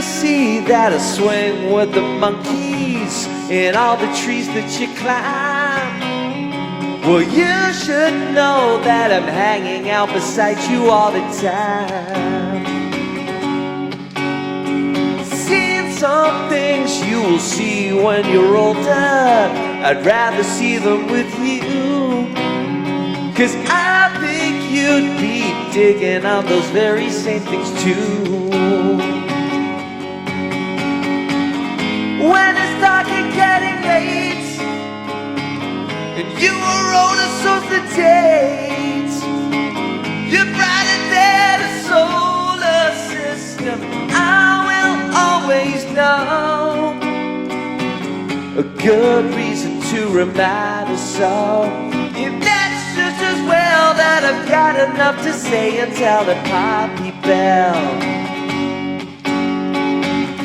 See that I swing with the monkeys in all the trees that you climb. Well, you should know that I'm hanging out beside you all the time. Seen some things you will see when you're older. I'd rather see them with you, 'cause I think you'd be digging on those very same things too. When it's dark and getting late, and you were older, so's the date. You're brighter than a solar system. I will always know a good reason to remind us all. If that's just as well that I've got enough to say and tell the Poppi Belle.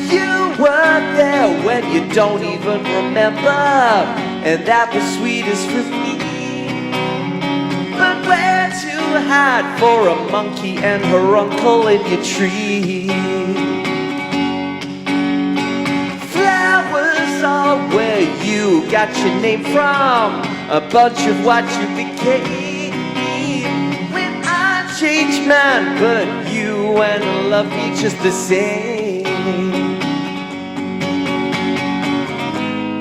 You were there when you don't even remember, and that was sweetest for me. But where to hide for a monkey and her uncle in your tree? Flowers are where you got your name from, a bunch of what you became. When I changed mine, but you and love me just the same.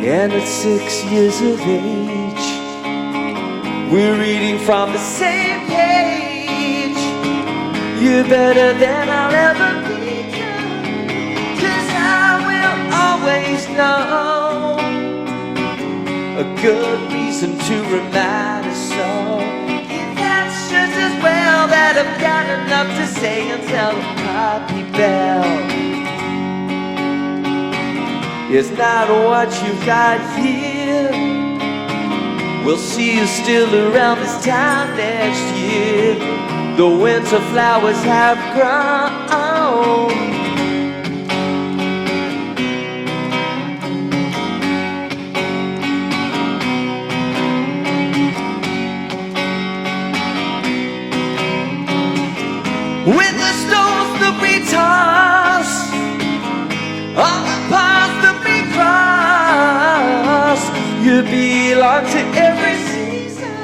And at 6 years of age, we're reading from the same page. You're better than I'll ever become, 'cause I will always know a good reason to remind us all. If that's just as well that I've got enough to say and tell the Poppi Belle. It's not what you've got here. We'll see you still around this time next year. The winter flowers have grown. With the stones that we toss on the path that we cross, you belong to every season,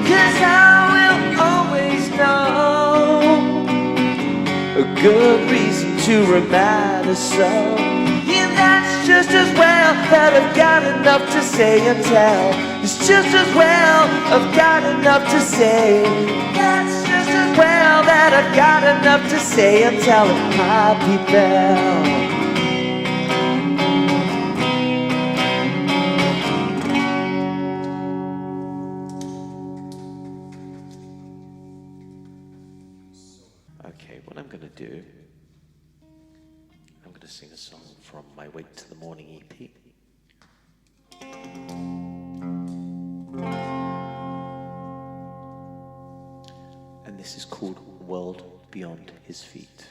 'cause I will always know a good reason to remind us all. And that's just as well that I've got enough to say and tell. It's just as well I've got enough to say. That's just as well that I've got enough to say and tell the Poppi Belle. Okay, what I'm going to do, I'm going to sing a song from my Wake to the Morning EP. And this is called World Beyond His Feet.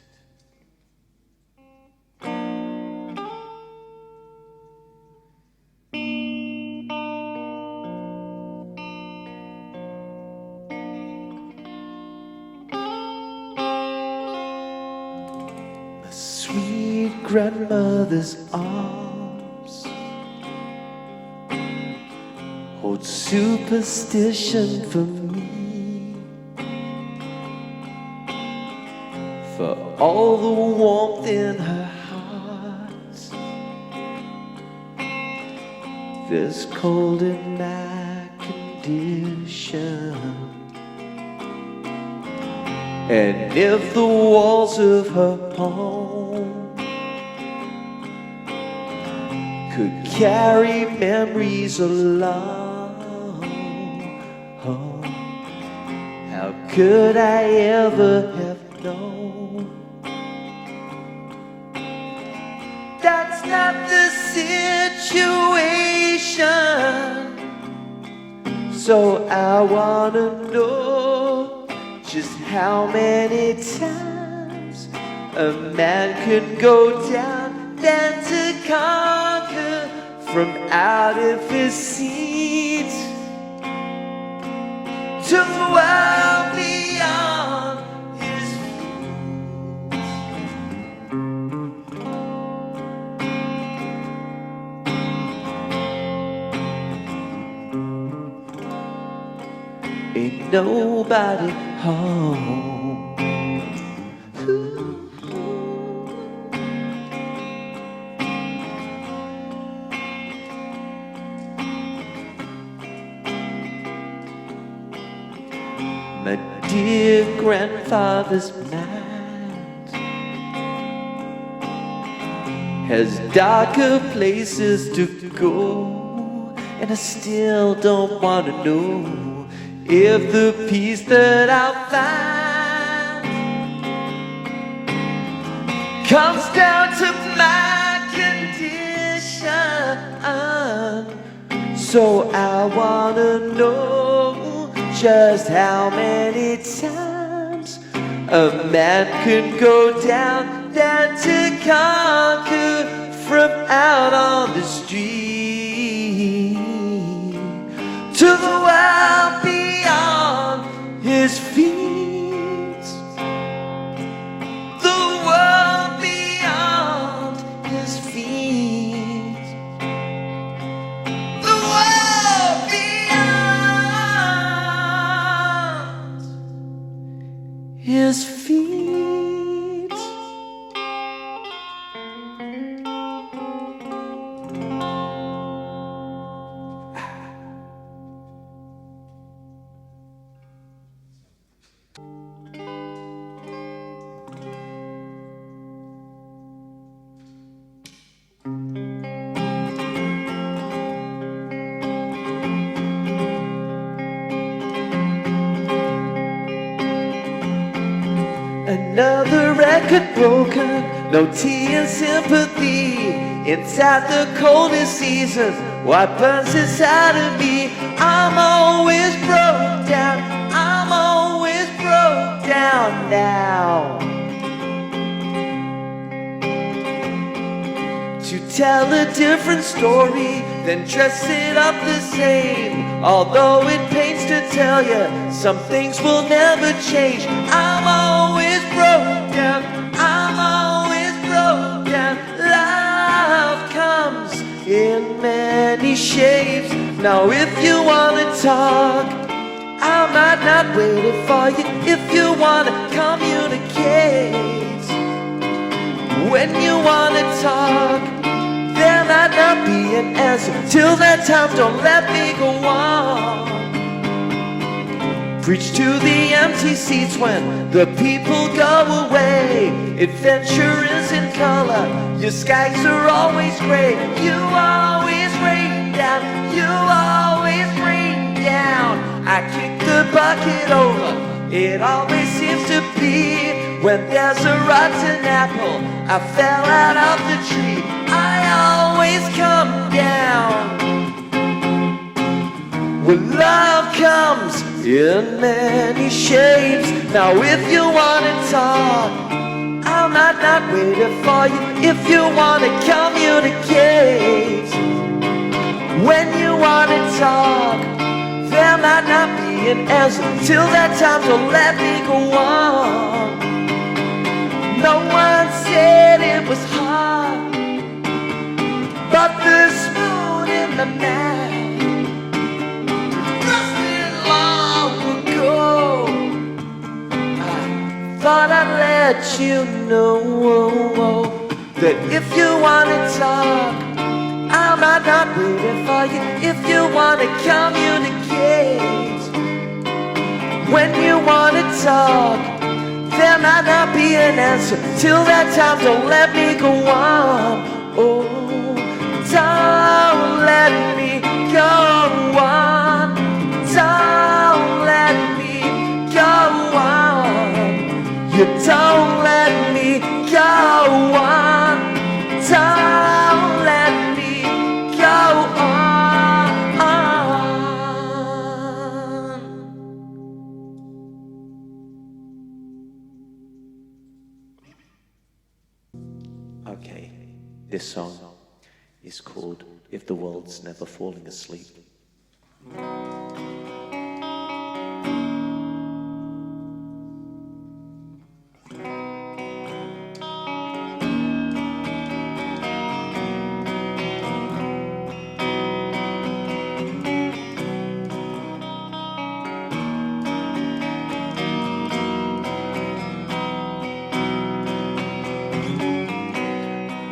Sweet grandmother's arms hold superstition for me, for all the warmth in her heart. There's cold in my condition, and if the walls of her home could carry memories along, home. How could I ever have known? That's not the situation. So I wanna know just how many times a man could go down to conquer from out of his seat to the world beyond his feet. Ain't nobody home. My dear grandfather's mind has darker places to go, and I still don't want to know if the peace that I'll find comes down to my condition. So I want to know just how many times a man could go down to conquer from out on the street to the world beyond his feet. The world beyond his feet. The world beyond his feet. Another record broken, no tea and sympathy. Inside the coldest season, what burns inside of me? I'm always broke down, I'm always broke down now. To tell a different story, then dress it up the same. Although it pains to tell you, some things will never change. I'm always broke down, I'm always broke down. Love comes in many shapes. Now if you wanna talk, I might not wait for you. If you wanna communicate, when you wanna talk, there might not be an answer. Till that time, don't let me go on. Preach to the empty seats when the people go away. Adventure is in color, your skies are always gray. You always rain down, you always rain down. I kick the bucket over, it always seems to be when there's a rotten apple, I fell out of the tree. I always come down. Well, love comes in many shapes. Now if you wanna talk, I might not wait for you. If you wanna communicate, when you wanna talk, there might not be an answer. Till that time, don't let me go on. No one said it was hard, but this moon in the night rusted long ago. I thought I'd let you know that if you wanna talk, I might not wait for you. If you wanna communicate, when you wanna talk, there might not be an answer. Till that time, don't let me go on. Oh, don't let me go on. Don't This song is called If the World's Never Falling Asleep.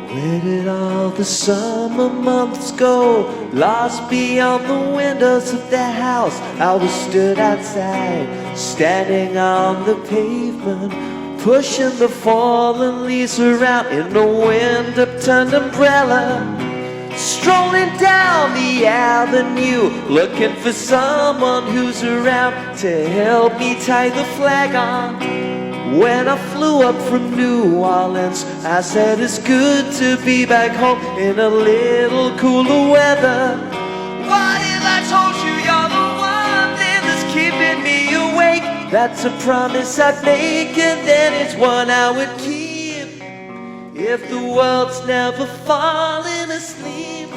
Where did all the summer months go? Lost beyond the windows of their house. I was stood outside, standing on the pavement, pushing the fallen leaves around in a wind-upturned umbrella. Strolling down the avenue, looking for someone who's around to help me tie the flag on. When I flew up from New Orleans, I said it's good to be back home in a little cooler weather. What if I told you you're the one thing that's keeping me awake? That's a promise I'd make, and then it's one I would keep. If the world's never falling asleep.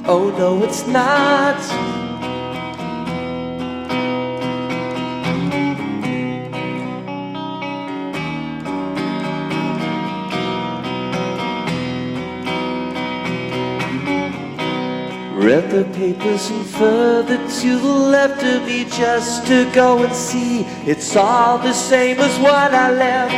Oh no, it's not. Read the papers and further to the left of me just to go and see it's all the same as what I left.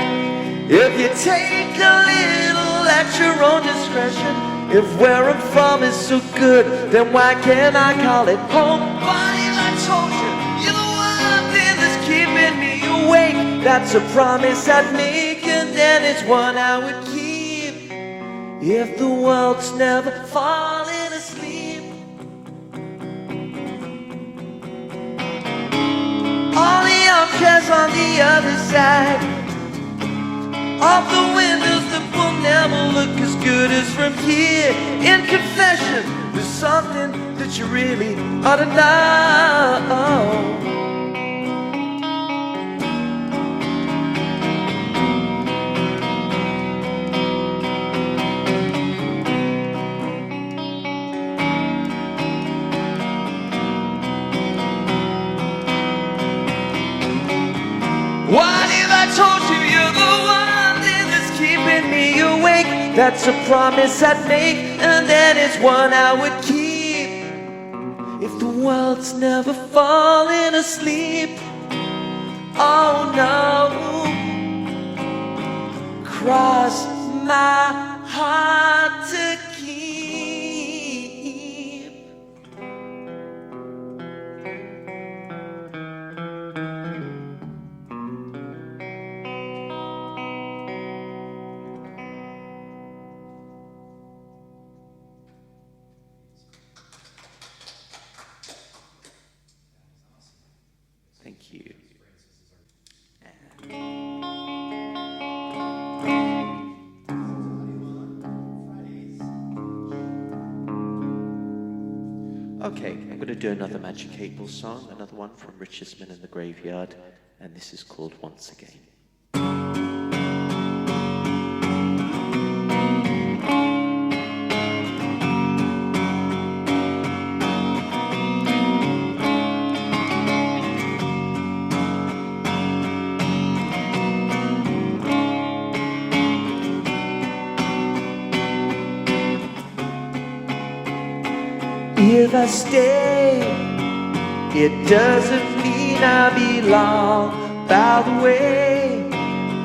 If you take a little at your own discretion, if where I'm from is so good, then why can't I call it home? What if I told you you're the one thing that's keeping me awake? That's a promise I'd make, and then it's one I would keep. If the world's never falling asleep. All the outcasts on the other side of the windows that will never look as good as from here. In confession, there's something that you really ought to know. What if I told you you're the one thing that's keeping me awake? That's a promise I'd make, and then it's one I would keep. If the world's never falling asleep. Oh no. Cross my heart to keep. Thank you. Okay, I'm going to do another Magic Cable song, another one from Richardson in the Graveyard, and this is called Once Again. If I stay, it doesn't mean I belong. By the way,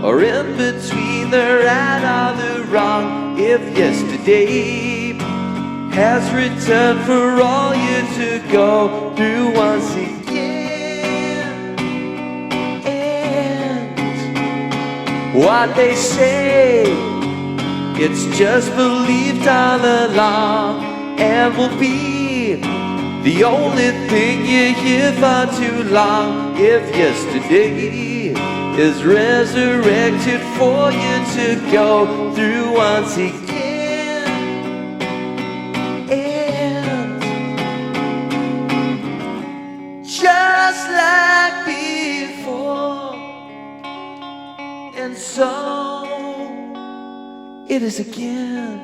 or in between the right or the wrong. If yesterday has returned for all you to go through once again. And what they say, it's just believed all along, and will be the only thing you hear for too long. If yesterday is resurrected for you to go through once again. And just like before, and so it is again.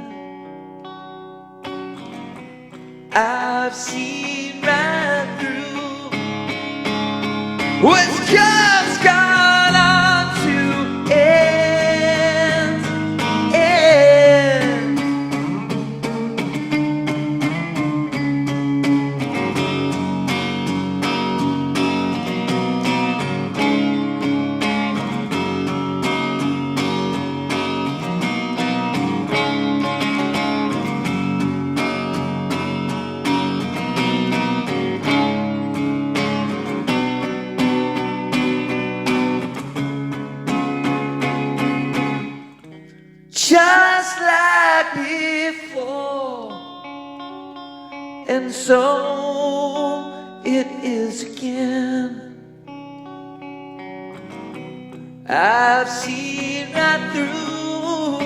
I've seen right through what's just gone on to end, end. Just like before, and so it is again. I've seen right through,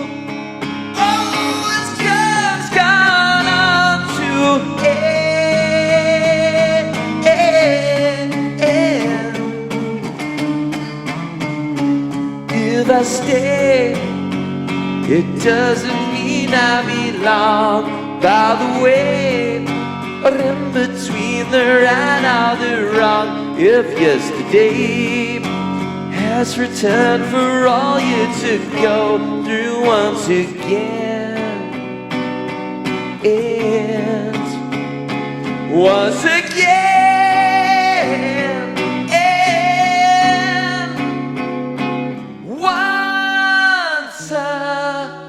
oh, it's just gone on to end. If I stay, it doesn't mean I belong. By the way, or in between the right or the wrong. If yesterday has returned for all you to go through once again, and once again, and once again.